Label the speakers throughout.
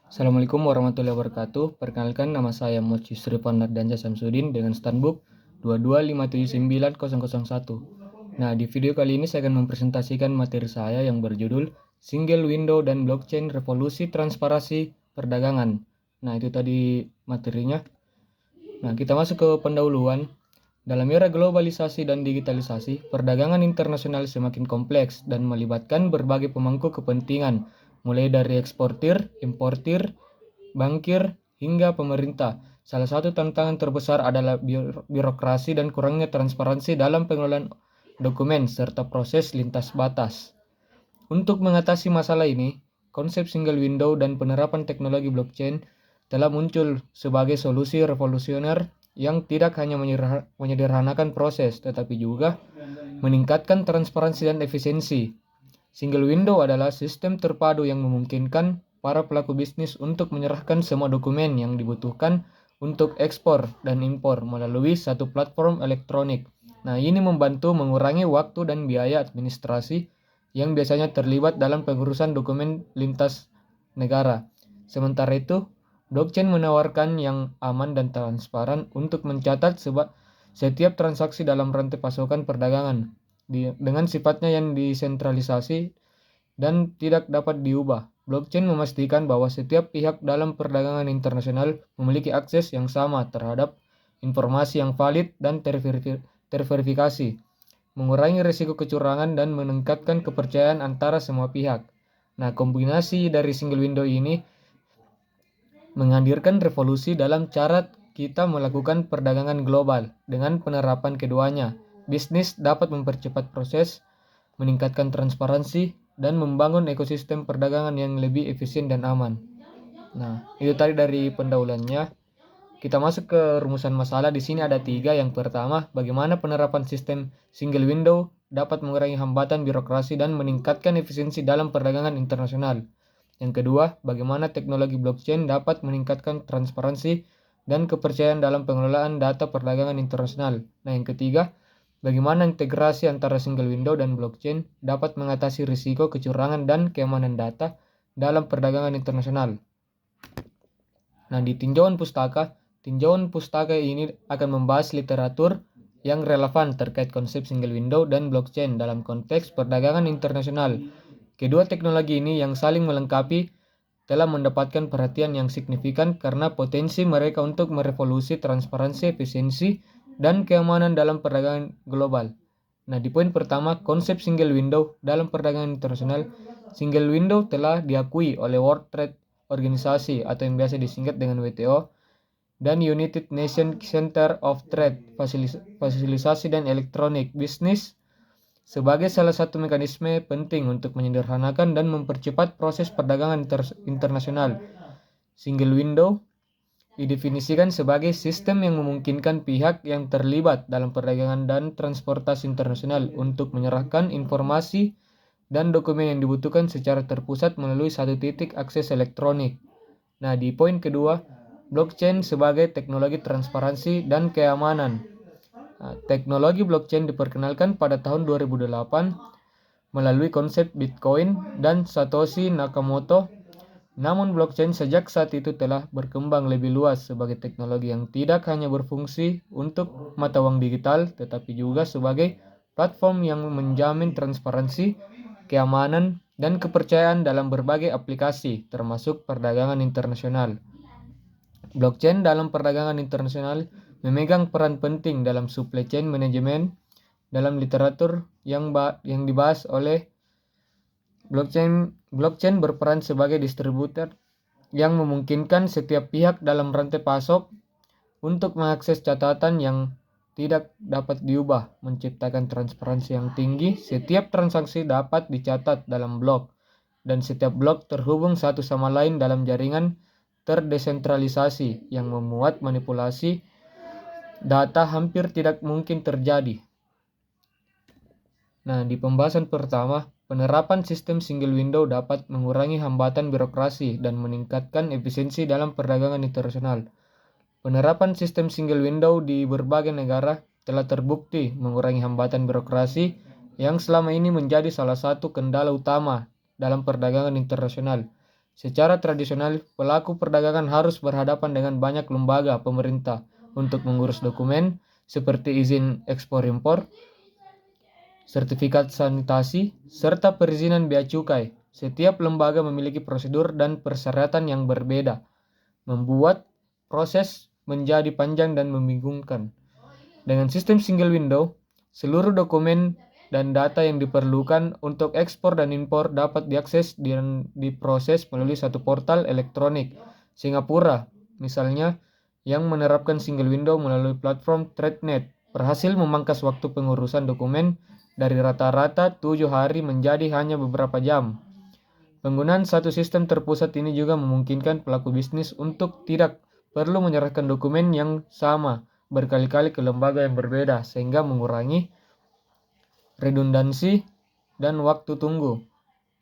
Speaker 1: Assalamualaikum warahmatullahi wabarakatuh. Perkenalkan, nama saya Mochi Sripan Nardanja Samsudin dengan stanbook 225799001. Nah, di video kali ini saya akan mempresentasikan materi saya yang berjudul Single Window dan Blockchain Revolusi Transparansi Perdagangan. Nah, itu tadi materinya. Nah, kita masuk ke pendahuluan. Dalam era globalisasi dan digitalisasi, perdagangan internasional semakin kompleks dan melibatkan berbagai pemangku kepentingan, mulai dari eksportir, importir, bankir, hingga pemerintah. Salah satu tantangan terbesar adalah birokrasi dan kurangnya transparansi dalam pengelolaan dokumen serta proses lintas batas. Untuk mengatasi masalah ini, konsep single window dan penerapan teknologi blockchain telah muncul sebagai solusi revolusioner yang tidak hanya menyederhanakan proses, tetapi juga meningkatkan transparansi dan efisiensi. Single window adalah sistem terpadu yang memungkinkan para pelaku bisnis untuk menyerahkan semua dokumen yang dibutuhkan untuk ekspor dan impor melalui satu platform elektronik. Nah, ini membantu mengurangi waktu dan biaya administrasi yang biasanya terlibat dalam pengurusan dokumen lintas negara. Sementara itu, blockchain menawarkan yang aman dan transparan untuk mencatat setiap transaksi dalam rantai pasokan perdagangan dengan sifatnya yang desentralisasi dan tidak dapat diubah. Blockchain memastikan bahwa setiap pihak dalam perdagangan internasional memiliki akses yang sama terhadap informasi yang valid dan terverifikasi, mengurangi risiko kecurangan dan meningkatkan kepercayaan antara semua pihak. Nah, kombinasi dari single window ini menghadirkan revolusi dalam cara kita melakukan perdagangan global. Dengan penerapan keduanya, bisnis dapat mempercepat proses, meningkatkan transparansi, dan membangun ekosistem perdagangan yang lebih efisien dan aman. Nah, itu tadi dari pendahuluannya. Kita masuk ke rumusan masalah. Di sini ada 3. Yang pertama, bagaimana penerapan sistem single window dapat mengurangi hambatan birokrasi dan meningkatkan efisiensi dalam perdagangan internasional. Yang kedua, bagaimana teknologi blockchain dapat meningkatkan transparansi dan kepercayaan dalam pengelolaan data perdagangan internasional. Nah, yang ketiga, bagaimana integrasi antara single window dan blockchain dapat mengatasi risiko kecurangan dan keamanan data dalam perdagangan internasional. Nah, di tinjauan pustaka ini akan membahas literatur yang relevan terkait konsep single window dan blockchain dalam konteks perdagangan internasional. Kedua teknologi ini yang saling melengkapi telah mendapatkan perhatian yang signifikan karena potensi mereka untuk merevolusi transparansi, efisiensi, dan keamanan dalam perdagangan global. Nah, di poin pertama, konsep single window dalam perdagangan internasional. Single window telah diakui oleh World Trade Organization atau yang biasa disingkat dengan WTO dan United Nations Center of Trade, Fasilitasi dan Elektronik Bisnis sebagai salah satu mekanisme penting untuk menyederhanakan dan mempercepat proses perdagangan internasional. Single window didefinisikan sebagai sistem yang memungkinkan pihak yang terlibat dalam perdagangan dan transportasi internasional untuk menyerahkan informasi dan dokumen yang dibutuhkan secara terpusat melalui satu titik akses elektronik. Nah, di poin kedua, blockchain sebagai teknologi transparansi dan keamanan. Nah, teknologi blockchain diperkenalkan pada tahun 2008 melalui konsep Bitcoin dan Satoshi Nakamoto. Namun blockchain sejak saat itu telah berkembang lebih luas sebagai teknologi yang tidak hanya berfungsi untuk mata uang digital, tetapi juga sebagai platform yang menjamin transparansi, keamanan, dan kepercayaan dalam berbagai aplikasi, termasuk perdagangan internasional. Blockchain dalam perdagangan internasional memegang peran penting dalam supply chain management. Dalam literatur yang dibahas oleh Blockchain berperan sebagai distributor yang memungkinkan setiap pihak dalam rantai pasok untuk mengakses catatan yang tidak dapat diubah, menciptakan transparansi yang tinggi. Setiap transaksi dapat dicatat dalam blok, dan setiap blok terhubung satu sama lain dalam jaringan terdesentralisasi yang memuat manipulasi data hampir tidak mungkin terjadi. Nah, di pembahasan pertama, penerapan sistem single window dapat mengurangi hambatan birokrasi dan meningkatkan efisiensi dalam perdagangan internasional. Penerapan sistem single window di berbagai negara telah terbukti mengurangi hambatan birokrasi yang selama ini menjadi salah satu kendala utama dalam perdagangan internasional. Secara tradisional, pelaku perdagangan harus berhadapan dengan banyak lembaga pemerintah untuk mengurus dokumen seperti izin ekspor-impor, sertifikat sanitasi, serta perizinan bea cukai. Setiap lembaga memiliki prosedur dan persyaratan yang berbeda, membuat proses menjadi panjang dan membingungkan. Dengan sistem single window, seluruh dokumen dan data yang diperlukan untuk ekspor dan impor dapat diakses dan diproses melalui satu portal elektronik. Singapura, misalnya, yang menerapkan single window melalui platform TradeNet, berhasil memangkas waktu pengurusan dokumen dari rata-rata 7 hari menjadi hanya beberapa jam. Penggunaan satu sistem terpusat ini juga memungkinkan pelaku bisnis untuk tidak perlu menyerahkan dokumen yang sama berkali-kali ke lembaga yang berbeda, sehingga mengurangi redundansi dan waktu tunggu.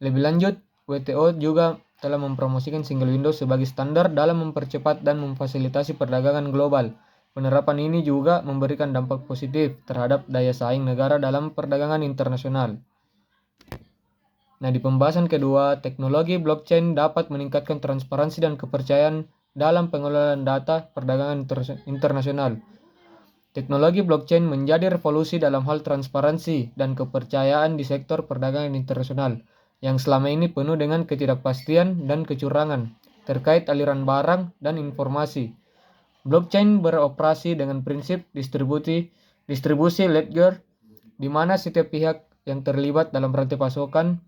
Speaker 1: Lebih lanjut, WTO juga telah mempromosikan single window sebagai standar dalam mempercepat dan memfasilitasi perdagangan global. Penerapan ini juga memberikan dampak positif terhadap daya saing negara dalam perdagangan internasional. Nah, di pembahasan kedua, teknologi blockchain dapat meningkatkan transparansi dan kepercayaan dalam pengelolaan data perdagangan internasional. Teknologi blockchain menjadi revolusi dalam hal transparansi dan kepercayaan di sektor perdagangan internasional yang selama ini penuh dengan ketidakpastian dan kecurangan terkait aliran barang dan informasi. Blockchain beroperasi dengan prinsip distribusi ledger, di mana setiap pihak yang terlibat dalam rantai pasokan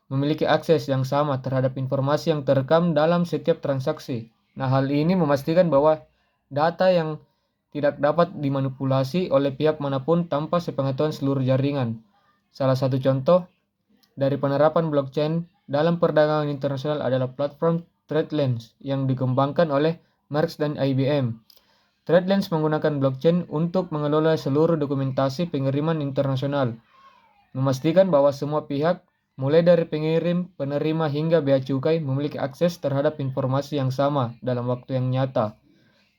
Speaker 1: memiliki akses yang sama terhadap informasi yang terekam dalam setiap transaksi. Nah, hal ini memastikan bahwa data yang tidak dapat dimanipulasi oleh pihak manapun tanpa sepengetahuan seluruh jaringan. Salah satu contoh dari penerapan blockchain dalam perdagangan internasional adalah platform TradeLens yang dikembangkan oleh Maersk dan IBM. TradeLens menggunakan blockchain untuk mengelola seluruh dokumentasi pengiriman internasional, memastikan bahwa semua pihak, mulai dari pengirim, penerima, hingga bea cukai, memiliki akses terhadap informasi yang sama dalam waktu yang nyata.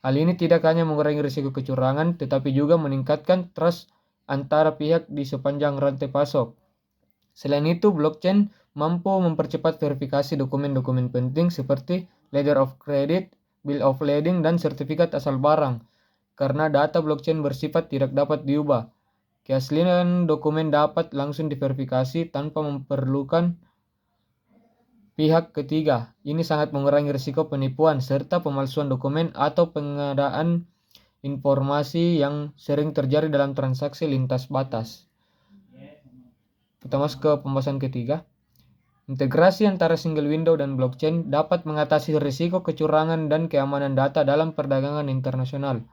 Speaker 1: Hal ini tidak hanya mengurangi risiko kecurangan, tetapi juga meningkatkan trust antara pihak di sepanjang rantai pasok. Selain itu, blockchain mampu mempercepat verifikasi dokumen-dokumen penting seperti letter of credit, bill of lading, dan sertifikat asal barang, karena data blockchain bersifat tidak dapat diubah. Keaslian dokumen dapat langsung diverifikasi tanpa memerlukan pihak ketiga. Ini sangat mengurangi risiko penipuan serta pemalsuan dokumen atau pengadaan informasi yang sering terjadi dalam transaksi lintas batas. Kita masuk ke pembahasan ketiga. Integrasi antara single window dan blockchain dapat mengatasi risiko kecurangan dan keamanan data dalam perdagangan internasional.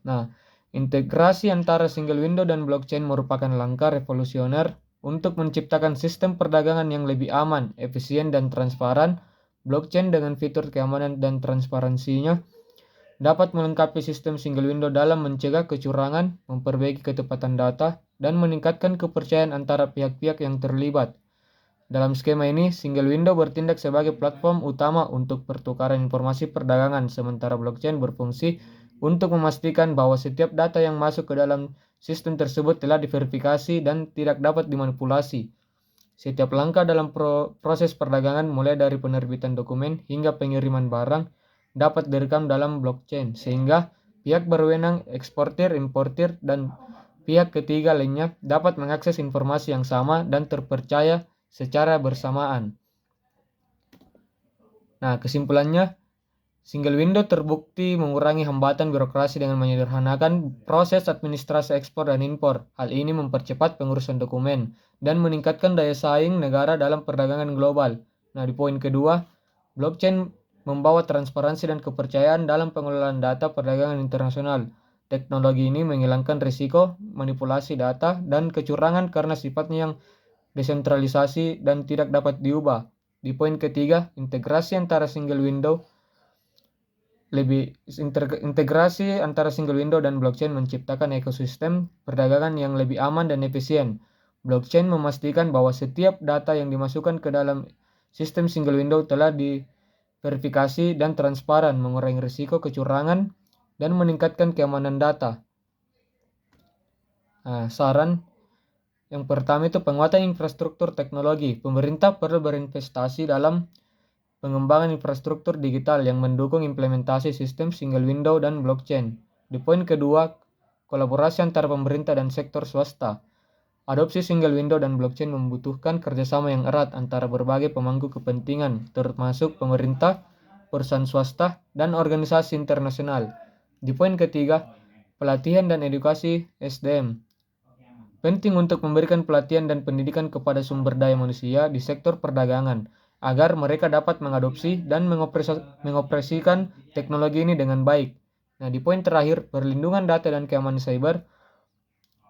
Speaker 1: Nah, integrasi antara single window dan blockchain merupakan langkah revolusioner untuk menciptakan sistem perdagangan yang lebih aman, efisien, dan transparan. Blockchain dengan fitur keamanan dan transparansinya dapat melengkapi sistem single window dalam mencegah kecurangan, memperbaiki ketepatan data, dan meningkatkan kepercayaan antara pihak-pihak yang terlibat. Dalam skema ini, single window bertindak sebagai platform utama untuk pertukaran informasi perdagangan, sementara blockchain berfungsi untuk memastikan bahwa setiap data yang masuk ke dalam sistem tersebut telah diverifikasi dan tidak dapat dimanipulasi. Setiap langkah dalam proses perdagangan, mulai dari penerbitan dokumen hingga pengiriman barang, dapat direkam dalam blockchain, sehingga pihak berwenang, eksportir, importir, dan pihak ketiga lainnya dapat mengakses informasi yang sama dan terpercaya secara bersamaan. Nah, kesimpulannya, single window terbukti mengurangi hambatan birokrasi dengan menyederhanakan proses administrasi ekspor dan impor. Hal ini mempercepat pengurusan dokumen dan meningkatkan daya saing negara dalam perdagangan global. Nah, di poin kedua, blockchain membawa transparansi dan kepercayaan dalam pengelolaan data perdagangan internasional. Teknologi ini menghilangkan risiko manipulasi data dan kecurangan karena sifatnya yang desentralisasi dan tidak dapat diubah. Di poin ketiga, integrasi antara single window dan blockchain menciptakan ekosistem perdagangan yang lebih aman dan efisien. Blockchain memastikan bahwa setiap data yang dimasukkan ke dalam sistem single window telah diverifikasi dan transparan, mengurangi risiko kecurangan dan meningkatkan keamanan data. Nah, saran yang pertama itu penguatan infrastruktur teknologi. Pemerintah perlu berinvestasi dalam pengembangan infrastruktur digital yang mendukung implementasi sistem single window dan blockchain. Di poin kedua, kolaborasi antara pemerintah dan sektor swasta. Adopsi single window dan blockchain membutuhkan kerjasama yang erat antara berbagai pemangku kepentingan, termasuk pemerintah, perusahaan swasta, dan organisasi internasional. Di poin ketiga, pelatihan dan edukasi SDM. Penting untuk memberikan pelatihan dan pendidikan kepada sumber daya manusia di sektor perdagangan, agar mereka dapat mengadopsi dan mengoperasikan teknologi ini dengan baik. Nah, di poin terakhir, perlindungan data dan keamanan cyber.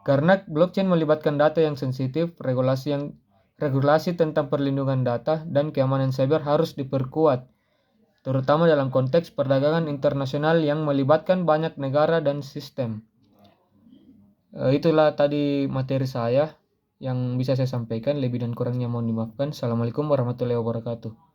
Speaker 1: Karena blockchain melibatkan data yang sensitif, regulasi tentang perlindungan data dan keamanan cyber harus diperkuat, terutama dalam konteks perdagangan internasional yang melibatkan banyak negara dan sistem. Itulah tadi materi saya yang bisa saya sampaikan, lebih dan kurangnya mohon dimaafkan. Assalamualaikum warahmatullahi wabarakatuh.